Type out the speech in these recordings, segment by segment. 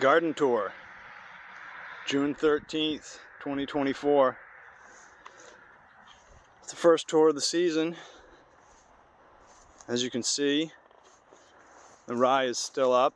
Garden tour, June 13th, 2024. It's the first tour of the season. As you can see, the rye is still up.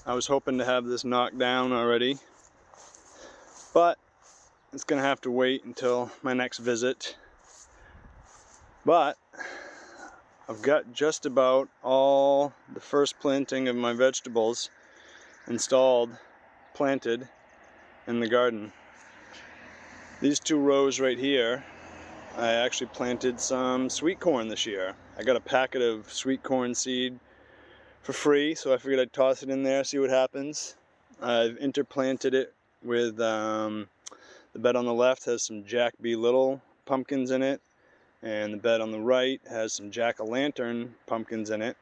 I was hoping to have this knocked down already, but it's gonna have to wait until my next visit. But I've got just about all the first planting of my vegetables installed, planted in the garden. These two rows right here, I actually planted some sweet corn this year. I got a packet of sweet corn seed for free, so I figured I'd toss it in there, see what happens. I've interplanted it with, the bed on the left has some Jack B. Little pumpkins in it, and the bed on the right has some Jack-o'-lantern pumpkins in it.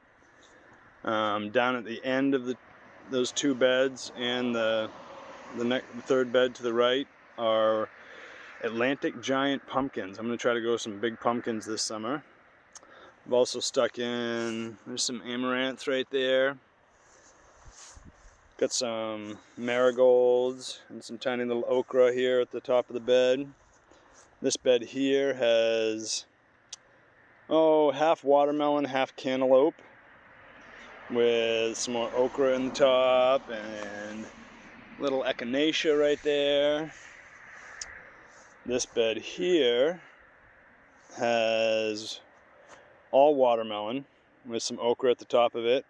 Down at the end of those two beds and the third bed to the right are Atlantic giant pumpkins. I'm going to try to grow some big pumpkins this summer. I've also stuck in, there's some amaranth right there. Got some marigolds and some tiny little okra here at the top of the bed. This bed here has, half watermelon, half cantaloupe, with some more okra in the top and little echinacea right there. This bed here has all watermelon with some okra at the top of it,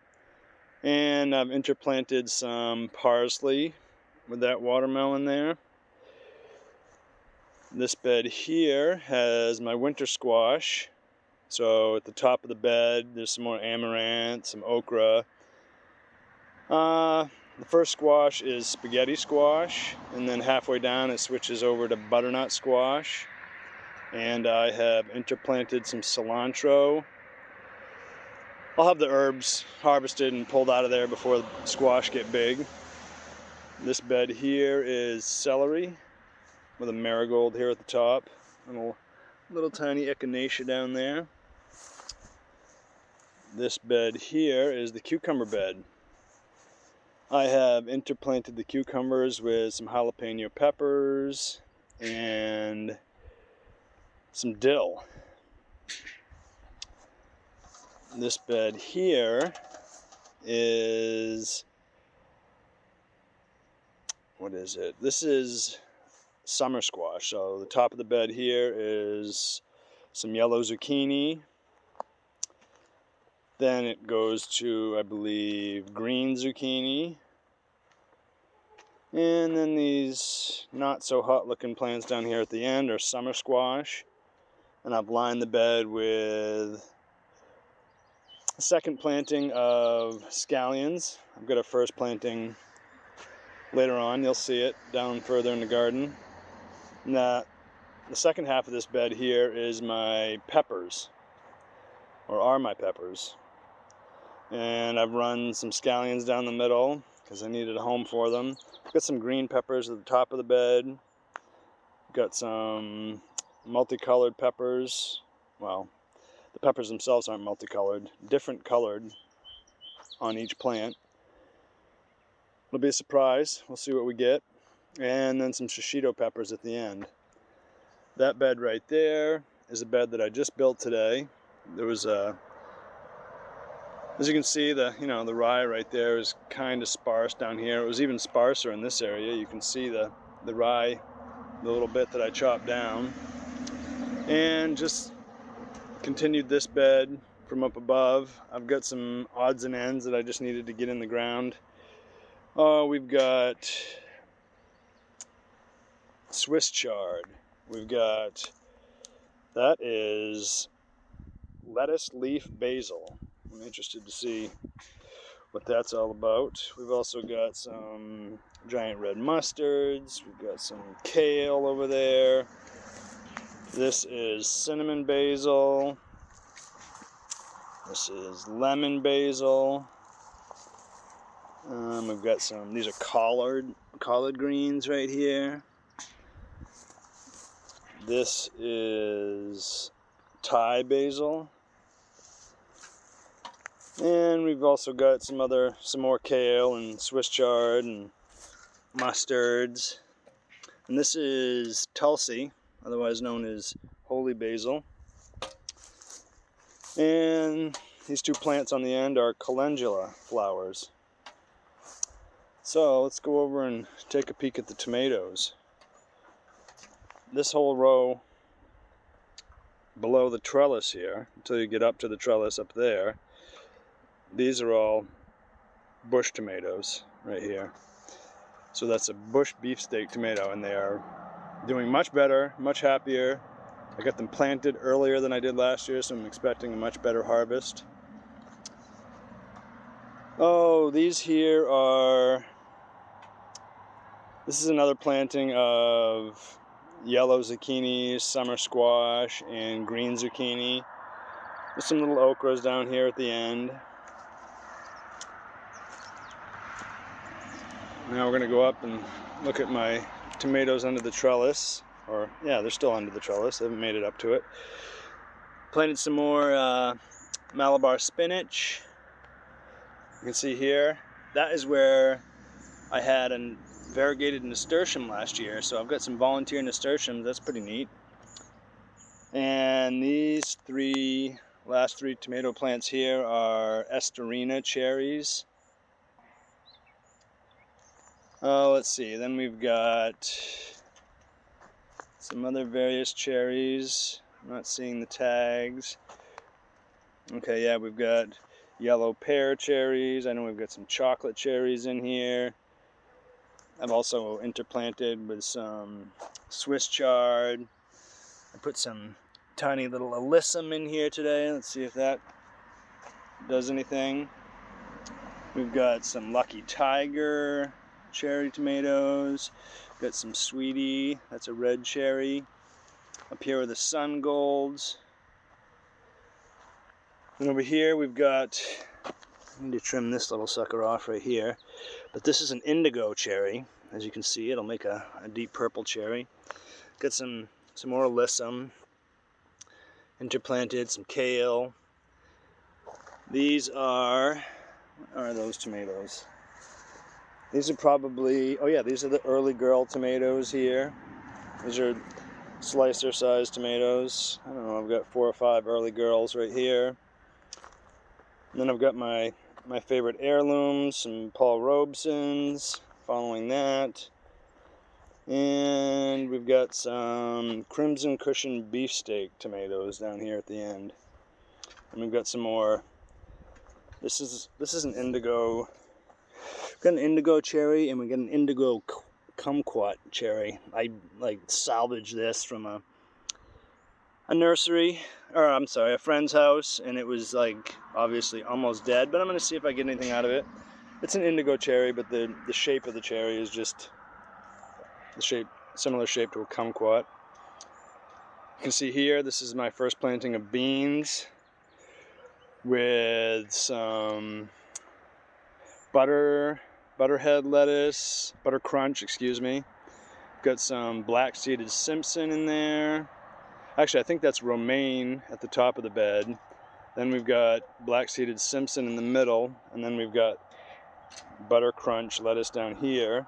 and I've interplanted some parsley with that watermelon there. This bed here has my winter squash. So at the top of the bed, there's some more amaranth, some okra. The first squash is spaghetti squash, and then halfway down it switches over to butternut squash. And I have interplanted some cilantro. I'll have the herbs harvested and pulled out of there before the squash get big. This bed here is celery with a marigold here at the top, and a little tiny echinacea down there. This bed here is the cucumber bed. I have interplanted the cucumbers with some jalapeno peppers and some dill. This bed here is, what is it? This is summer squash. So the top of the bed here is some yellow zucchini. Then it goes to, I believe, green zucchini. And then these not so hot looking plants down here at the end are summer squash. And I've lined the bed with a second planting of scallions. I've got a first planting later on. You'll see it down further in the garden. And the second half of this bed here is my peppers, or are my peppers. And I've run some scallions down the middle because I needed a home for them. Got some green peppers at the top of the bed. Got some multicolored peppers. Well, the peppers themselves aren't multicolored, different colored on each plant. It'll be a surprise. We'll see what we get. And then some shishito peppers at the end. That bed right there is a bed that I just built today. There was a, as you can see, the rye right there is kind of sparse down here. It was even sparser in this area. You can see the rye, the little bit that I chopped down. And just continued this bed from up above. I've got some odds and ends that I just needed to get in the ground. We've got Swiss chard. We've got, that is lettuce leaf basil. I'm interested to see what that's all about. We've also got some giant red mustards. We've got some kale over there. This is cinnamon basil. This is lemon basil. We've got some, these are collard greens right here. This is Thai basil. And we've also got some more kale and Swiss chard and mustards. And this is Tulsi, otherwise known as holy basil. And these two plants on the end are calendula flowers. So let's go over and take a peek at the tomatoes. This whole row below the trellis here, until you get up to the trellis up there, these are all bush tomatoes right here. So that's a bush beefsteak tomato, and they are doing much better, much happier. I got them planted earlier than I did last year, so I'm expecting a much better harvest. Oh, these here are, this is another planting of yellow zucchini, summer squash, and green zucchini. There's some little okras down here at the end. Now we're going to go up and look at my tomatoes under the trellis. Or, yeah, they're still under the trellis. I haven't made it up to it. Planted some more Malabar spinach. You can see here, that is where I had a variegated nasturtium last year. So I've got some volunteer nasturtiums. That's pretty neat. And these last three tomato plants here are Esterina cherries. Oh, let's see. Then we've got some other various cherries. I'm not seeing the tags. Okay, yeah, we've got yellow pear cherries. I know we've got some chocolate cherries in here. I've also interplanted with some Swiss chard. I put some tiny little alyssum in here today. Let's see if that does anything. We've got some Lucky Tiger cherry tomatoes. Got some Sweetie, that's a red cherry. Up here are the Sun Golds. And over here we've got, I need to trim this little sucker off right here, but this is an indigo cherry. As you can see, it'll make a deep purple cherry. Got some more alyssum interplanted, some kale. These are, what are those tomatoes? These are probably, oh yeah, these are the early girl tomatoes here. These are slicer sized tomatoes. I don't know, I've got 4 or 5 early girls right here. And then I've got my favorite heirlooms, some Paul Robesons, following that. And we've got some Crimson Cushion beefsteak tomatoes down here at the end. And we've got some more. This is an indigo. We've got an indigo cherry, and we got an indigo kumquat cherry. I salvaged this from a nursery, or I'm sorry, a friend's house, and it was obviously almost dead, but I'm gonna see if I get anything out of it. It's an indigo cherry, but the shape of the cherry is just similar shape to a kumquat. You can see here, this is my first planting of beans with some butterhead lettuce, butter crunch, excuse me. Got some black seeded Simpson in there. Actually, I think that's romaine at the top of the bed. Then we've got black seeded Simpson in the middle, and then we've got butter crunch lettuce down here.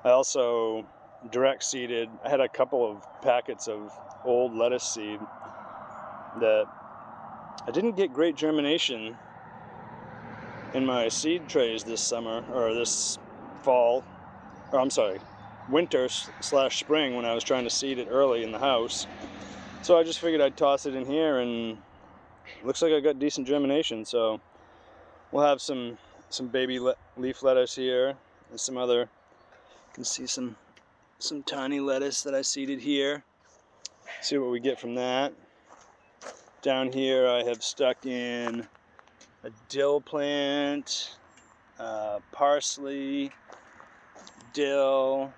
I also direct seeded, I had a couple of packets of old lettuce seed that I didn't get great germination in my seed trays this summer, or this fall, or I'm sorry, winter / spring, when I was trying to seed it early in the house. So I just figured I'd toss it in here, and it looks like I got decent germination. So we'll have some baby leaf lettuce here, and some other, you can see some tiny lettuce that I seeded here. See what we get from that. Down here I have stuck in a dill plant, parsley, dill.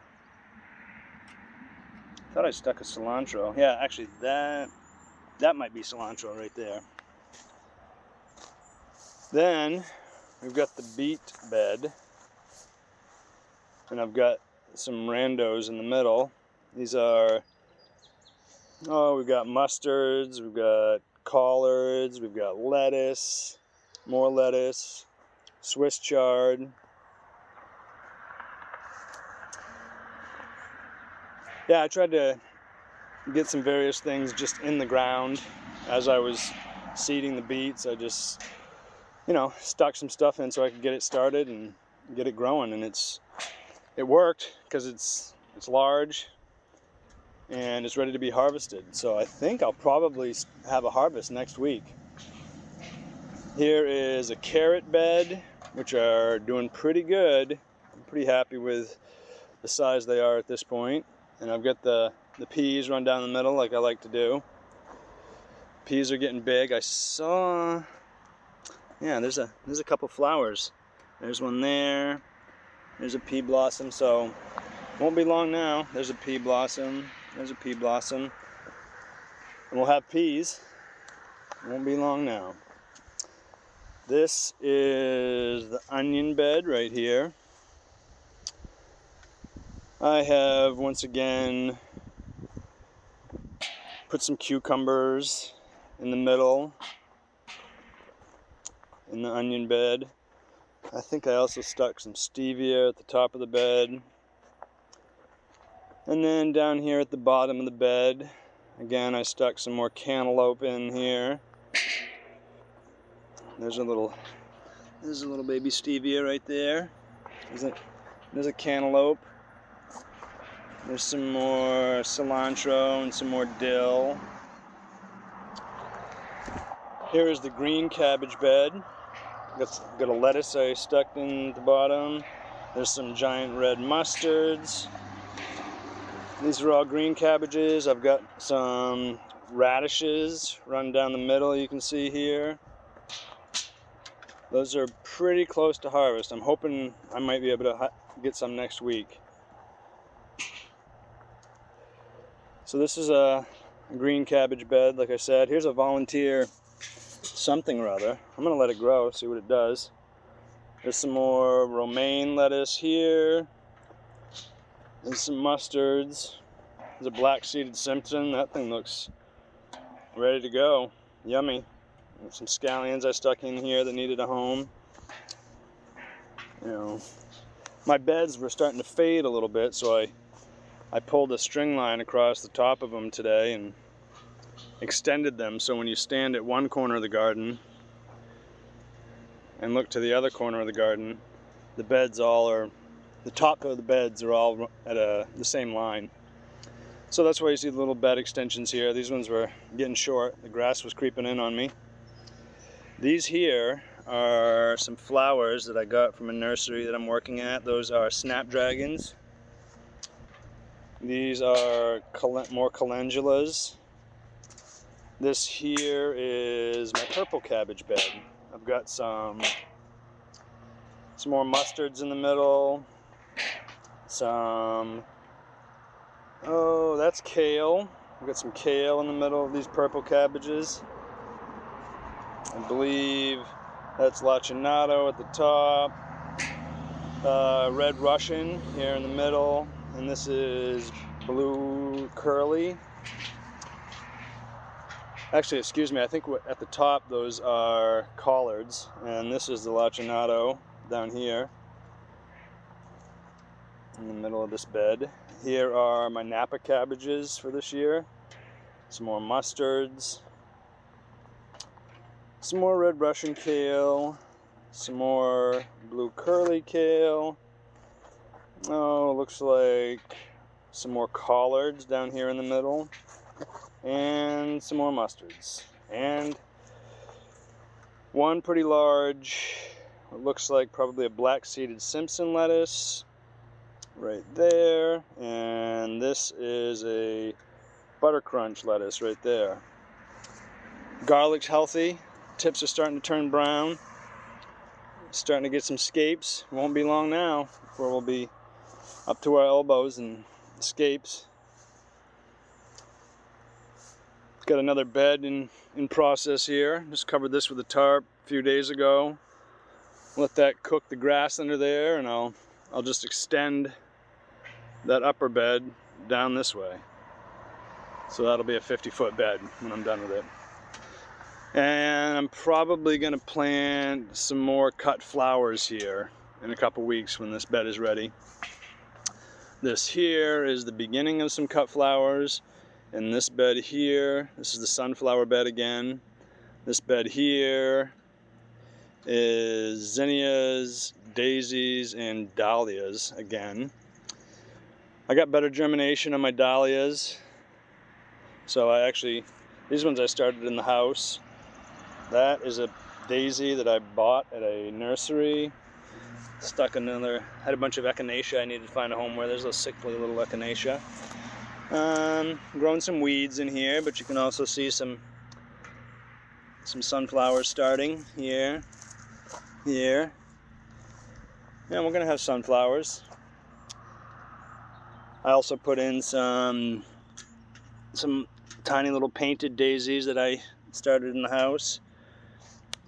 I thought I stuck a cilantro. Yeah, actually that might be cilantro right there. Then we've got the beet bed, and I've got some randos in the middle. These are, we've got mustards, we've got collards, we've got lettuce, more lettuce, Swiss chard. Yeah, I tried to get some various things just in the ground as I was seeding the beets. I just, stuck some stuff in so I could get it started and get it growing, and it worked because it's large and it's ready to be harvested. So I think I'll probably have a harvest next week. Here is a carrot bed, which are doing pretty good. I'm pretty happy with the size they are at this point. And I've got the peas run down the middle like I like to do. Peas are getting big. I saw, yeah, there's a couple flowers. There's one there. There's a pea blossom, so won't be long now. There's a pea blossom. There's a pea blossom. And we'll have peas. Won't be long now. This is the onion bed right here. I have once again put some cucumbers in the middle in the onion bed. I think I also stuck some stevia at the top of the bed. And then down here at the bottom of the bed, again, I stuck some more cantaloupe in here. There's a little baby stevia right there. There's a cantaloupe. There's some more cilantro and some more dill. Here is the green cabbage bed. Got a lettuce I stuck in at the bottom. There's some giant red mustards. These are all green cabbages. I've got some radishes run down the middle, you can see here. Those are pretty close to harvest. I'm hoping I might be able to get some next week. So this is a green cabbage bed, like I said. Here's a volunteer something or other. I'm gonna let it grow, see what it does. There's some more romaine lettuce here. There's some mustards. There's a black-seeded Simpson. That thing looks ready to go. Yummy. And some scallions I stuck in here that needed a home. My beds were starting to fade a little bit, so I pulled a string line across the top of them today and extended them, so when you stand at one corner of the garden and look to the other corner of the garden, the top of the beds are all at the same line. So that's why you see the little bed extensions here. These ones were getting short. The grass was creeping in on me. These here are some flowers that I got from a nursery that I'm working at. Those are snapdragons. These are more calendulas. This here is my purple cabbage bed. I've got some more mustards in the middle. Oh, that's kale. I've got some kale in the middle of these purple cabbages. I believe that's lacinato at the top. Red Russian here in the middle. And this is blue curly. Actually, excuse me, I think at the top those are collards, and this is the lacinato down here in the middle of this bed. Here are my Napa cabbages for this year. Some more mustards, some more red Russian kale, some more blue curly kale. Oh, looks like some more collards down here in the middle. And some more mustards, and one pretty large, what looks like probably a black-seeded Simpson lettuce right there, and this is a butter crunch lettuce right there. Garlic's healthy. Tips are starting to turn brown. Starting to get some scapes. Won't be long now before we'll be up to our elbows in scapes. Got another bed in process here. Just covered this with a tarp a few days ago. Let that cook the grass under there, and I'll just extend that upper bed down this way. So that'll be a 50-foot bed when I'm done with it. And I'm probably going to plant some more cut flowers here in a couple weeks when this bed is ready. This here is the beginning of some cut flowers. And this bed here, this is the sunflower bed again. This bed here is zinnias, daisies, and dahlias again. I got better germination on my dahlias. So these ones I started in the house. That is a daisy that I bought at a nursery. Had a bunch of echinacea I needed to find a home where. There's a sickly little echinacea. Grown some weeds in here, but you can also see some sunflowers starting here. Yeah, we're gonna have sunflowers. I also put in some tiny little painted daisies that I started in the house.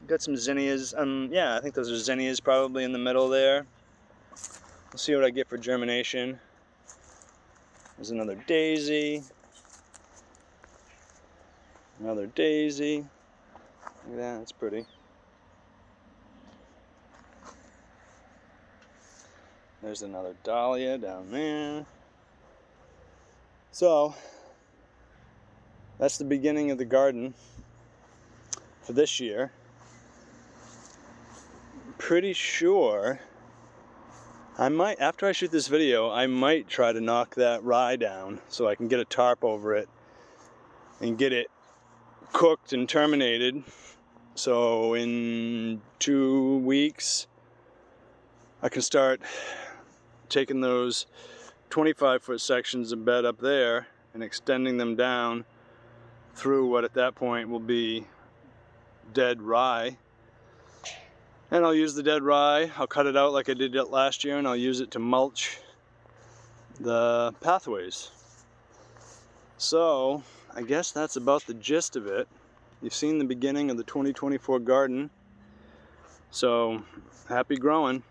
Got some zinnias. Yeah, I think those are zinnias probably in the middle there. We'll see what I get for germination. There's another daisy. Another daisy. Look at that, that's pretty. There's another dahlia down there. So, that's the beginning of the garden for this year. Pretty sure I might, after I shoot this video, I might try to knock that rye down so I can get a tarp over it and get it cooked and terminated. So in 2 weeks, I can start taking those 25-foot sections of bed up there and extending them down through what at that point will be dead rye. And I'll use the dead rye, I'll cut it out like I did it last year, and I'll use it to mulch the pathways. So, I guess that's about the gist of it. You've seen the beginning of the 2024 garden. So, happy growing.